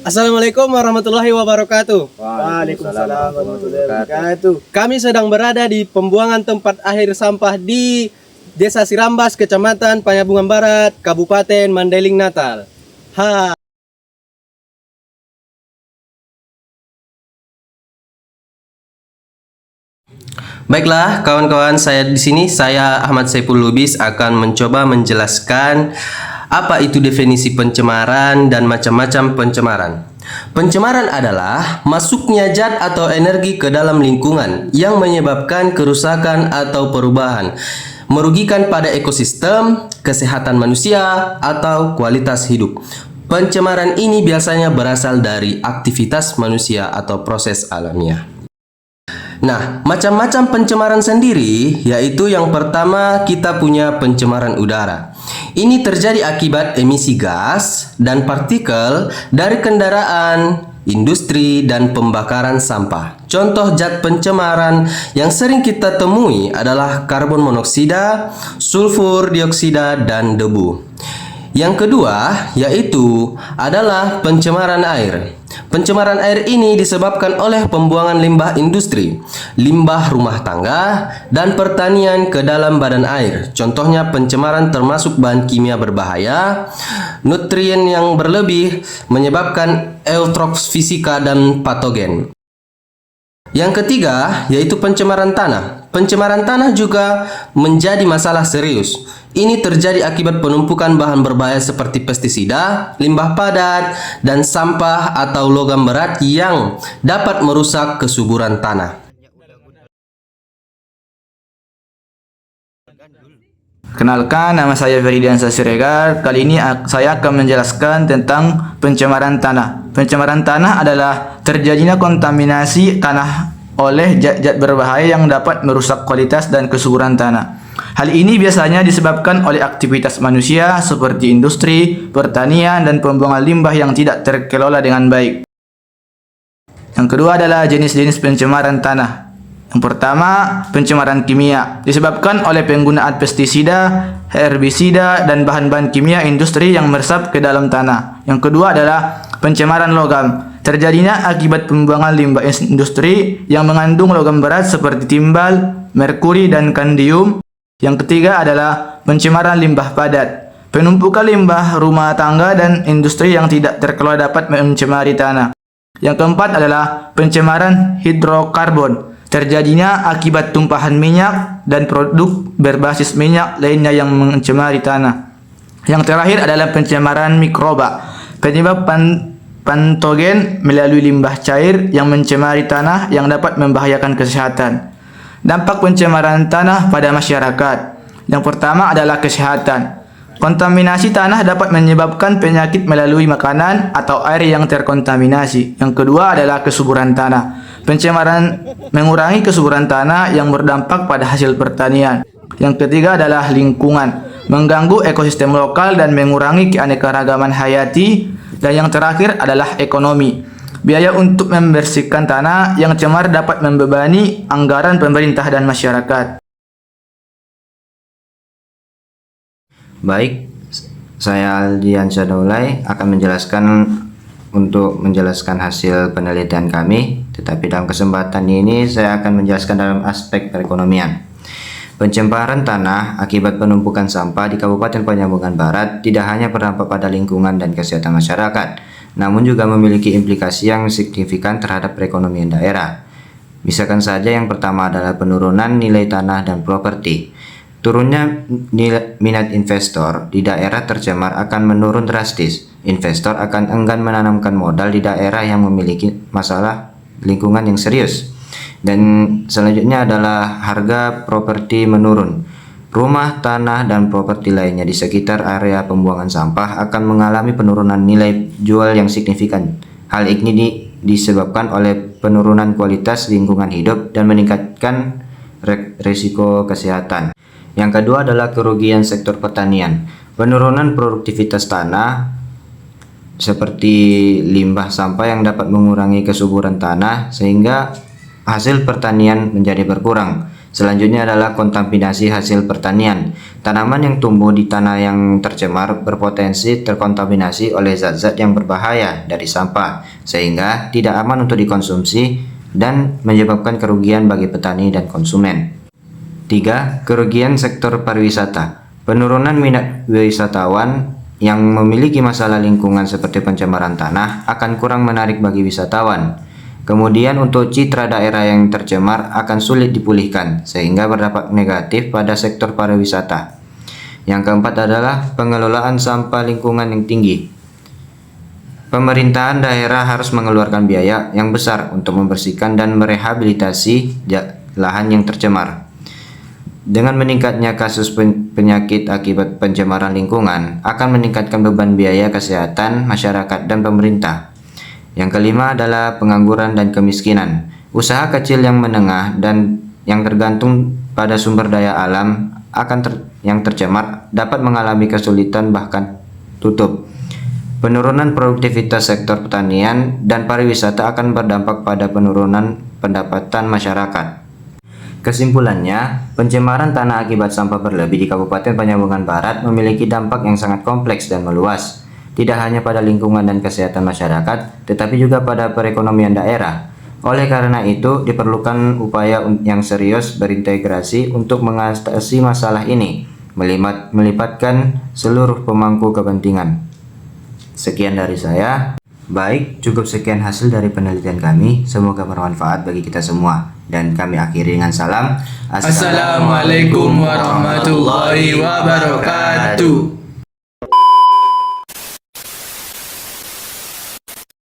Assalamualaikum warahmatullahi wabarakatuh. Waalaikumsalam warahmatullahi wabarakatuh. Kami sedang berada di pembuangan tempat akhir sampah di Desa Sirambas, Kecamatan Panyabungan Barat, Kabupaten Mandailing Natal. Baiklah, kawan-kawan, saya Ahmad Saiful Lubis akan mencoba menjelaskan apa itu definisi pencemaran dan macam-macam pencemaran. Pencemaran adalah masuknya zat atau energi ke dalam lingkungan yang menyebabkan kerusakan atau perubahan, merugikan pada ekosistem, kesehatan manusia, atau kualitas hidup. Pencemaran ini biasanya berasal dari aktivitas manusia atau proses alamiah. Nah, macam-macam pencemaran sendiri, yaitu yang pertama kita punya pencemaran udara. Ini terjadi akibat emisi gas dan partikel dari kendaraan, industri, dan pembakaran sampah. Contoh zat pencemaran yang sering kita temui adalah karbon monoksida, sulfur dioksida, dan debu. Yang kedua yaitu adalah pencemaran air. Pencemaran air ini disebabkan oleh pembuangan limbah industri, limbah rumah tangga, dan pertanian ke dalam badan air. Contohnya pencemaran termasuk bahan kimia berbahaya, nutrien yang berlebih menyebabkan eutrofisika dan patogen. Yang ketiga yaitu pencemaran tanah. Pencemaran tanah juga menjadi masalah serius. Ini terjadi akibat penumpukan bahan berbahaya seperti pestisida, limbah padat, dan sampah atau logam berat yang dapat merusak kesuburan tanah. Kenalkan, nama saya Feridiansa Siregar. Kali ini saya akan menjelaskan tentang pencemaran tanah. Pencemaran tanah adalah terjadinya kontaminasi tanah oleh zat-zat berbahaya yang dapat merusak kualitas dan kesuburan tanah. Hal ini biasanya disebabkan oleh aktivitas manusia seperti industri, pertanian, dan pembuangan limbah yang tidak terkelola dengan baik. Yang kedua adalah jenis-jenis pencemaran tanah. Yang pertama, pencemaran kimia disebabkan oleh penggunaan pestisida, herbisida, dan bahan-bahan kimia industri yang meresap ke dalam tanah. Yang kedua adalah pencemaran logam. Terjadinya akibat pembuangan limbah industri yang mengandung logam berat seperti timbal, merkuri, dan kandium. Yang ketiga adalah pencemaran limbah padat. Penumpukan limbah rumah tangga dan industri yang tidak terkelola dapat mencemari tanah. Yang keempat adalah pencemaran hidrokarbon. Terjadinya akibat tumpahan minyak dan produk berbasis minyak lainnya yang mencemari tanah. Yang terakhir adalah pencemaran mikroba. Penyebab patogen melalui limbah cair yang mencemari tanah yang dapat membahayakan kesehatan. Dampak pencemaran tanah pada masyarakat. Yang pertama adalah kesehatan. Kontaminasi tanah dapat menyebabkan penyakit melalui makanan atau air yang terkontaminasi. Yang kedua adalah kesuburan tanah. Pencemaran mengurangi kesuburan tanah yang berdampak pada hasil pertanian. Yang ketiga adalah lingkungan, mengganggu ekosistem lokal dan mengurangi keanekaragaman hayati. Dan yang terakhir adalah ekonomi. Biaya untuk membersihkan tanah yang cemar dapat membebani anggaran pemerintah dan masyarakat. Baik, saya Aldian Syadaulay akan menjelaskan hasil penelitian kami, tetapi dalam kesempatan ini saya akan menjelaskan dalam aspek perekonomian. Pencemaran tanah akibat penumpukan sampah di Kabupaten Panyabungan Barat tidak hanya berdampak pada lingkungan dan kesehatan masyarakat, namun juga memiliki implikasi yang signifikan terhadap perekonomian daerah. Misalkan saja yang pertama adalah penurunan nilai tanah dan properti. Turunnya minat investor di daerah tercemar akan menurun drastis. Investor akan enggan menanamkan modal di daerah yang memiliki masalah lingkungan yang serius. Dan selanjutnya adalah harga properti menurun. Rumah, tanah, dan properti lainnya di sekitar area pembuangan sampah akan mengalami penurunan nilai jual yang signifikan. Hal ini disebabkan oleh penurunan kualitas lingkungan hidup dan meningkatkan risiko kesehatan. Yang kedua adalah kerugian sektor pertanian. Penurunan produktivitas tanah seperti limbah sampah yang dapat mengurangi kesuburan tanah sehingga hasil pertanian menjadi berkurang. Selanjutnya adalah kontaminasi hasil pertanian. Tanaman yang tumbuh di tanah yang tercemar berpotensi terkontaminasi oleh zat-zat yang berbahaya dari sampah, sehingga tidak aman untuk dikonsumsi dan menyebabkan kerugian bagi petani dan konsumen. 3. Kerugian sektor pariwisata. Penurunan minat wisatawan yang memiliki masalah lingkungan seperti pencemaran tanah akan kurang menarik bagi wisatawan. Kemudian untuk citra daerah yang tercemar akan sulit dipulihkan sehingga berdampak negatif pada sektor pariwisata. Yang keempat adalah pengelolaan sampah lingkungan yang tinggi. Pemerintahan daerah harus mengeluarkan biaya yang besar untuk membersihkan dan merehabilitasi lahan yang tercemar. Dengan meningkatnya kasus penyakit akibat pencemaran lingkungan akan meningkatkan beban biaya kesehatan masyarakat dan pemerintah. Yang kelima adalah pengangguran dan kemiskinan. Usaha kecil yang menengah dan yang tergantung pada sumber daya alam yang tercemar dapat mengalami kesulitan bahkan tutup. Penurunan produktivitas sektor pertanian dan pariwisata akan berdampak pada penurunan pendapatan masyarakat. Kesimpulannya, pencemaran tanah akibat sampah berlebih di Kabupaten Penyambungan Barat memiliki dampak yang sangat kompleks dan meluas. Tidak hanya pada lingkungan dan kesehatan masyarakat, tetapi juga pada perekonomian daerah. Oleh karena itu, diperlukan upaya yang serius berintegrasi untuk mengatasi masalah ini, melibatkan seluruh pemangku kepentingan. Sekian dari saya. Baik, cukup sekian hasil dari penelitian kami. Semoga bermanfaat bagi kita semua. Dan kami akhiri dengan salam. Assalamualaikum warahmatullahi wabarakatuh.